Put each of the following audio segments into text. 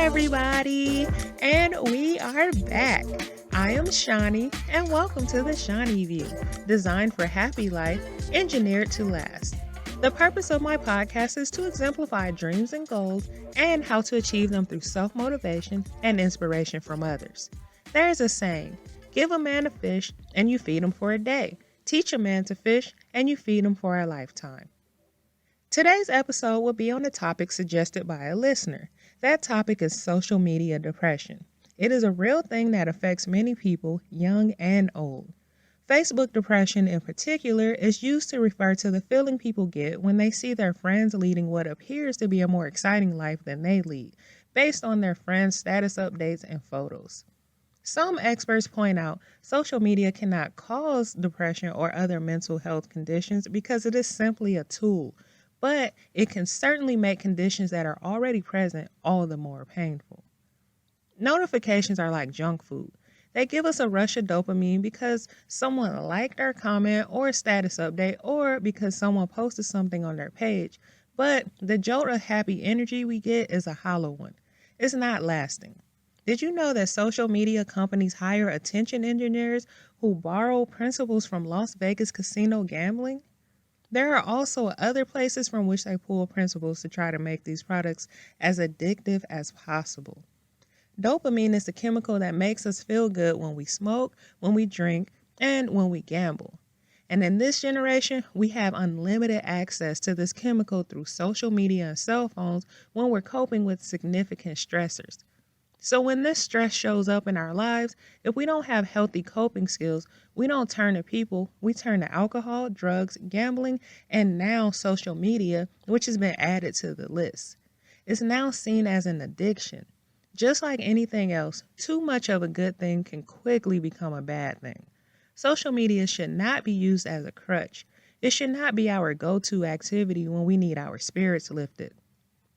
everybody, and we are back. I am Shawnee, and welcome to TheShuneyView, designed for happy life, engineered to last. The purpose of my podcast is to exemplify dreams and goals and how to achieve them through self-motivation and inspiration from others. There is a saying, give a man a fish and you feed him for a day. Teach a man to fish and you feed him for a lifetime. Today's episode will be on a topic suggested by a listener. That topic is social media depression. It is a real thing that affects many people, young and old. Facebook depression in particular is used to refer to the feeling people get when they see their friends leading what appears to be a more exciting life than they lead, based on their friends' status updates and photos. Some experts point out social media cannot cause depression or other mental health conditions because it is simply a tool, but it can certainly make conditions that are already present all the more painful. Notifications are like junk food. They give us a rush of dopamine because someone liked our comment or status update or because someone posted something on their page, but the jolt of happy energy we get is a hollow one. It's not lasting. Did you know that social media companies hire attention engineers who borrow principles from Las Vegas casino gambling? There are also other places from which they pull principles to try to make these products as addictive as possible. Dopamine is the chemical that makes us feel good when we smoke, when we drink, and when we gamble. And in this generation, we have unlimited access to this chemical through social media and cell phones when we're coping with significant stressors. So when this stress shows up in our lives, if we don't have healthy coping skills, we don't turn to people, we turn to alcohol, drugs, gambling, and now social media, which has been added to the list. It's now seen as an addiction. Just like anything else, too much of a good thing can quickly become a bad thing. Social media should not be used as a crutch. It should not be our go-to activity when we need our spirits lifted.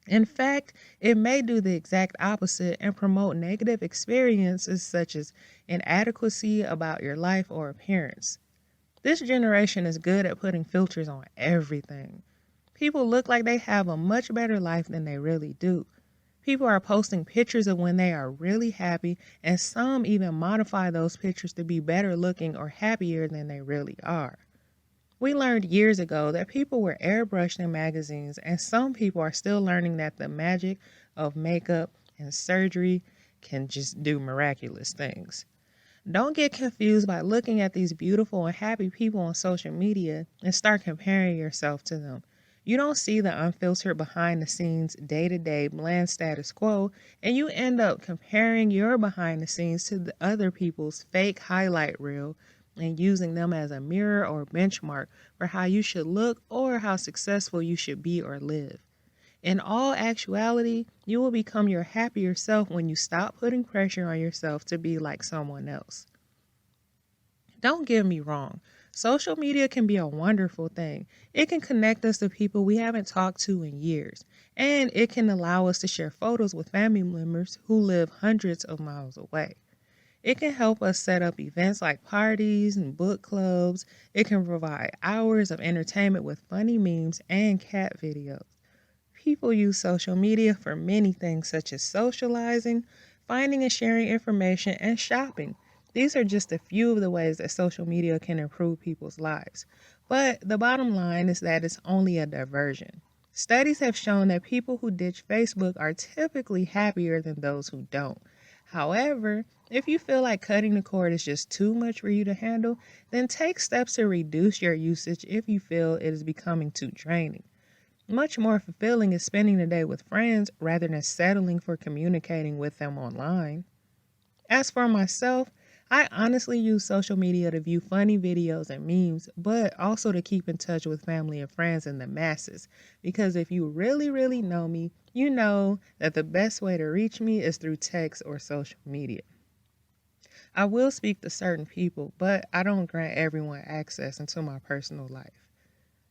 In fact, it may do the exact opposite and promote negative experiences such as inadequacy about your life or appearance. This generation is good at putting filters on everything. People look like they have a much better life than they really do. People are posting pictures of when they are really happy, and some even modify those pictures to be better looking or happier than they really are. We learned years ago that people were airbrushed in magazines, and some people are still learning that the magic of makeup and surgery can just do miraculous things. Don't get confused by looking at these beautiful and happy people on social media and start comparing yourself to them. You don't see the unfiltered behind the scenes, day-to-day bland status quo, and you end up comparing your behind the scenes to the other people's fake highlight reel and using them as a mirror or benchmark for how you should look or how successful you should be or live. In all actuality, you will become your happier self when you stop putting pressure on yourself to be like someone else. Don't get me wrong. Social media can be a wonderful thing. It can connect us to people we haven't talked to in years, and it can allow us to share photos with family members who live hundreds of miles away. It can help us set up events like parties and book clubs. It can provide hours of entertainment with funny memes and cat videos. People use social media for many things such as socializing, finding and sharing information, and shopping. These are just a few of the ways that social media can improve people's lives. But the bottom line is that it's only a diversion. Studies have shown that people who ditch Facebook are typically happier than those who don't. However, if you feel like cutting the cord is just too much for you to handle, then take steps to reduce your usage if you feel it is becoming too draining. Much more fulfilling is spending the day with friends rather than settling for communicating with them online. As for myself, I honestly use social media to view funny videos and memes, but also to keep in touch with family and friends in the masses. Because if you really know me, you know that the best way to reach me is through text or social media. I will speak to certain people, but I don't grant everyone access into my personal life.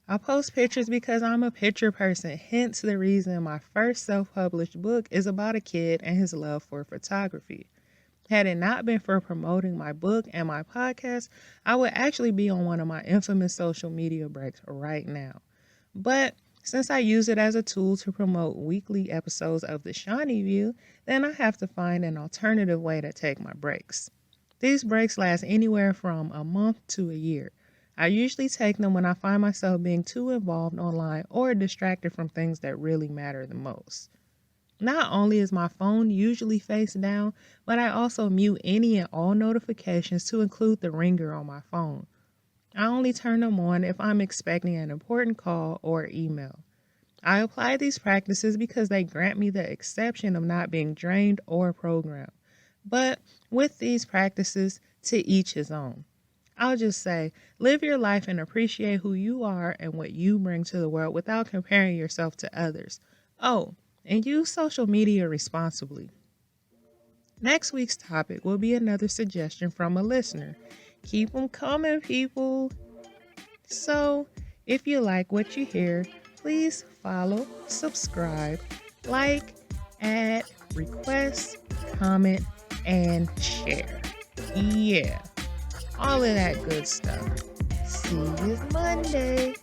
I post pictures because I'm a picture person, hence the reason my first self-published book is about a kid and his love for photography. Had it not been for promoting my book and my podcast, I would actually be on one of my infamous social media breaks right now. But Since I use it as a tool to promote weekly episodes of TheShuneyView, then I have to find an alternative way to take my breaks. These breaks last anywhere from a month to a year. I usually take them when I find myself being too involved online or distracted from things that really matter the most. Not only is my phone usually face down, but I also mute any and all notifications to include the ringer on my phone. I only turn them on if I'm expecting an important call or email. I apply these practices because they grant me the exception of not being drained or programmed. But with these practices, to each his own. I'll just say, live your life and appreciate who you are and what you bring to the world without comparing yourself to others. Oh, and use social media responsibly. Next week's topic will be another suggestion from a listener. Keep them coming, people. So, if you like what you hear, please follow, subscribe, like, add, request, comment, and share. Yeah, all of that good stuff. See you Monday.